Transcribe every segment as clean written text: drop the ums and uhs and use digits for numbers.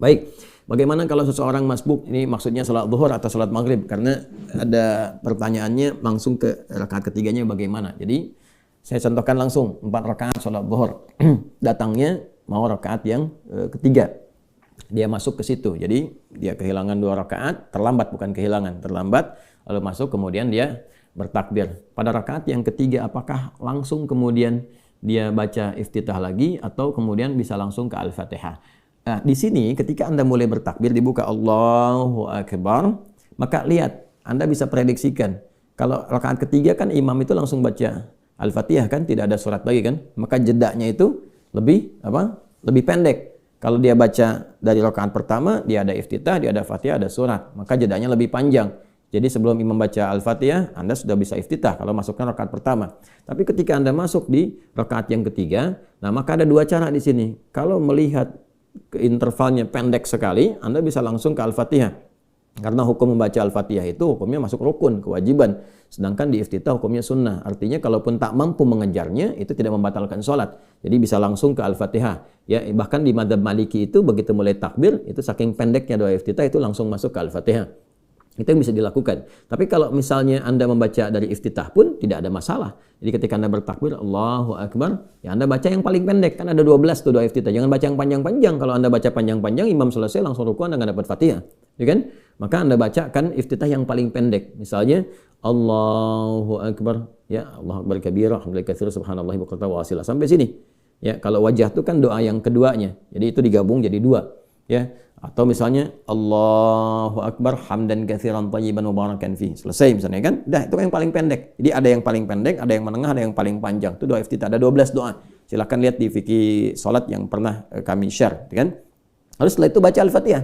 Baik, bagaimana kalau seseorang masbuk, ini maksudnya salat zuhur atau salat maghrib, karena ada pertanyaannya langsung ke rakaat ketiganya bagaimana. Jadi saya contohkan langsung 4 rakaat salat zuhur. Datangnya mau rakaat yang ketiga. Dia masuk ke situ. Jadi dia kehilangan 2 rakaat, terlambat, bukan kehilangan, terlambat, lalu masuk kemudian dia bertakbir. Pada rakaat yang ketiga apakah langsung kemudian dia baca iftitah lagi atau kemudian bisa langsung ke Al-Fatihah? Nah, di sini ketika Anda mulai bertakbir dibuka Allahu Akbar, maka lihat, Anda bisa prediksikan. Kalau rakaat ketiga kan imam itu langsung baca Al-Fatihah kan, tidak ada surat lagi kan? Maka jedanya itu lebih Lebih pendek. Kalau dia baca dari rakaat pertama, dia ada iftitah, dia ada Fatihah, ada surat, maka jedanya lebih panjang. Jadi sebelum imam baca Al-Fatihah, Anda sudah bisa iftitah kalau masukkan rakaat pertama. Tapi ketika Anda masuk di rakaat yang ketiga, nah maka ada 2 cara di sini. Kalau melihat intervalnya pendek sekali, Anda bisa langsung ke Al-Fatihah. Karena hukum membaca Al-Fatihah itu hukumnya masuk rukun, kewajiban. Sedangkan di iftitah hukumnya sunnah. Artinya kalaupun tak mampu mengejarnya, itu tidak membatalkan sholat. Jadi bisa langsung ke Al-Fatihah. Ya, bahkan di madzhab Maliki itu begitu mulai takbir, itu saking pendeknya doa iftitah itu langsung masuk ke Al-Fatihah. Itu yang bisa dilakukan. Tapi kalau misalnya Anda membaca dari iftitah pun tidak ada masalah. Jadi ketika Anda bertakbir, Allahu Akbar, ya Anda baca yang paling pendek. Kan ada 12 tuh doa iftitah. Jangan baca yang panjang-panjang. Kalau Anda baca panjang-panjang, imam selesai langsung ruku, Anda nggak dapat Fatihah. Ya kan? Maka Anda bacakan iftitah yang paling pendek. Misalnya, Allahu Akbar, ya Allahu Akbar kabira, alhamdulillah katsira, subhanallahi bukratan wa asila. Sampai sini. Ya, kalau wajah itu kan doa yang keduanya. Jadi itu digabung jadi 2. Ya. Atau misalnya Allahu Akbar hamdan katsiran thayyiban mubarakan fi. Selesai misalnya kan? Dah, itu yang paling pendek. Jadi ada yang paling pendek, ada yang menengah, ada yang paling panjang. Itu doa iftitah. Ada 12 doa. Silakan lihat di fikih salat yang pernah kami share, kan? Lalu setelah itu baca Al-Fatihah.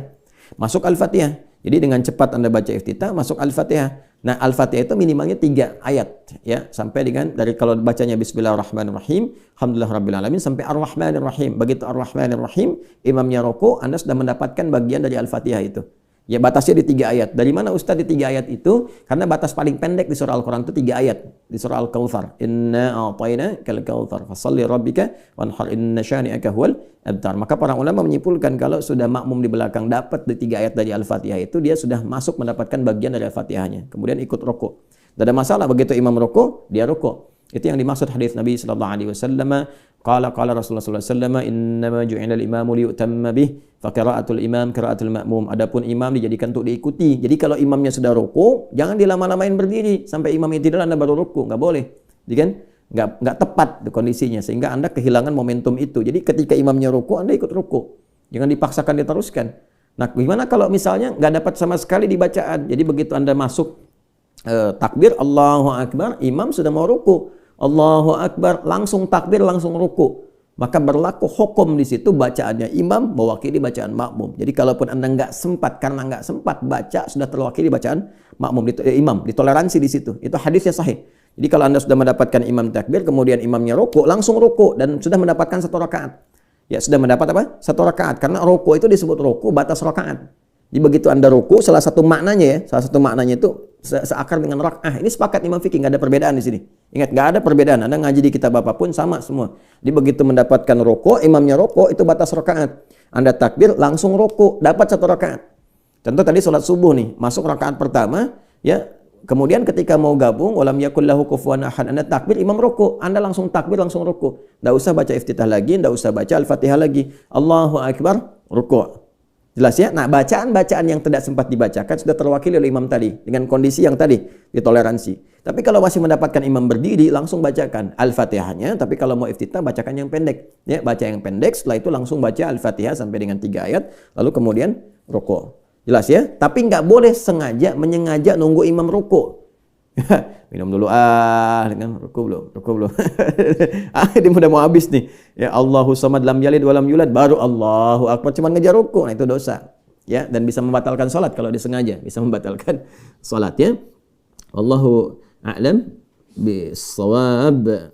Masuk Al-Fatihah. Jadi dengan cepat Anda baca iftitah, masuk Al-Fatihah. Nah, Al-Fatihah itu minimalnya 3 ayat, ya, sampai dengan dari kalau bacanya Bismillahirrahmanirrahim, Alhamdulillahirabbil sampai Ar-Rahmanirrahim. Begitu Ar-Rahmanirrahim, imamnya rukuk, Anda sudah mendapatkan bagian dari Al-Fatihah itu. Ya, batasnya di 3 ayat. Dari mana Ustaz di 3 ayat itu? Karena batas paling pendek di surah Al-Quran itu 3 ayat. Di surah Al-Kautsar, Inna a'tainakal kautsar fashalli rabbika wanhar inna syani'aka huwal abtar. Maka para ulama menyimpulkan kalau sudah makmum di belakang dapat di 3 ayat dari Al-Fatihah itu, dia sudah masuk mendapatkan bagian dari Al-Fatihahnya. Kemudian ikut rukuk. Tidak ada masalah begitu imam rukuk, dia rukuk. Itu yang dimaksud hadis Nabi sallallahu alaihi wasallam. Qala Rasulullah sallallahu alaihi wasallam, "Innama ju'ila al-imamu liyutamma bih, fa qira'atul imam qira'atul ma'mum." Adapun imam dijadikan untuk diikuti. Jadi kalau imamnya sudah rukuk, jangan dilama-lamain berdiri sampai imamnya tidur Anda baru rukuk, enggak boleh. Jadi kan enggak tepat kondisinya sehingga Anda kehilangan momentum itu. Jadi ketika imamnya rukuk, Anda ikut rukuk. Jangan dipaksakan diteruskan. Nah, gimana kalau misalnya enggak dapat sama sekali di bacaan? Jadi begitu Anda masuk takbir Allahu Akbar, imam sudah mau ruku. Allahu Akbar, langsung takbir, langsung ruku. Maka berlaku hukum di situ bacaannya imam mewakili bacaan makmum. Jadi kalaupun Anda nggak sempat, karena nggak sempat baca, sudah terwakili bacaan makmum, imam, ditoleransi di situ. Itu hadisnya sahih. Jadi kalau Anda sudah mendapatkan imam takbir, kemudian imamnya ruku, langsung ruku dan sudah mendapatkan 1 rakaat. Ya, sudah mendapat apa? 1 rakaat. Karena ruku itu disebut ruku batas rakaat. Jadi begitu Anda ruku, salah satu maknanya itu seakar dengan rak'ah. Ini sepakat Imam Fikih, nggak ada perbedaan di sini. Ingat, nggak ada perbedaan. Anda ngaji di kitab apapun sama semua. Jadi begitu mendapatkan ruku, imamnya ruku itu batas rakaat. Anda takbir langsung ruku, dapat 1 rakaat. Contoh tadi sholat subuh nih, masuk rakaat pertama, ya. Kemudian ketika mau gabung, walam yakul lahu kufuwan ahad, Anda takbir, imam ruku, Anda langsung takbir, langsung ruku. Nggak usah baca iftitah lagi, nggak usah baca Al-Fatihah lagi. Allahu Akbar, ruku. Jelas ya? Nah, bacaan-bacaan yang tidak sempat dibacakan sudah terwakili oleh imam tadi dengan kondisi yang tadi ditoleransi. Tapi kalau masih mendapatkan imam berdiri, langsung bacakan Al-Fatihahnya. Tapi kalau mau iftitah, bacakan yang pendek. Ya, baca yang pendek. Setelah itu langsung baca Al-Fatihah sampai dengan 3 ayat. Lalu kemudian ruku. Jelas ya? Tapi nggak boleh menyengaja nunggu imam ruku. Minum dulu dengan ruku belum. Ini udah mau habis nih. Ya, Allahu samad lam yalid walam yulad, baru Allahu akbar cuman ngejar ruku. Nah, itu dosa. Ya, dan bisa membatalkan salat kalau disengaja, bisa membatalkan salat ya. Wallahu a'lam bis-shawab.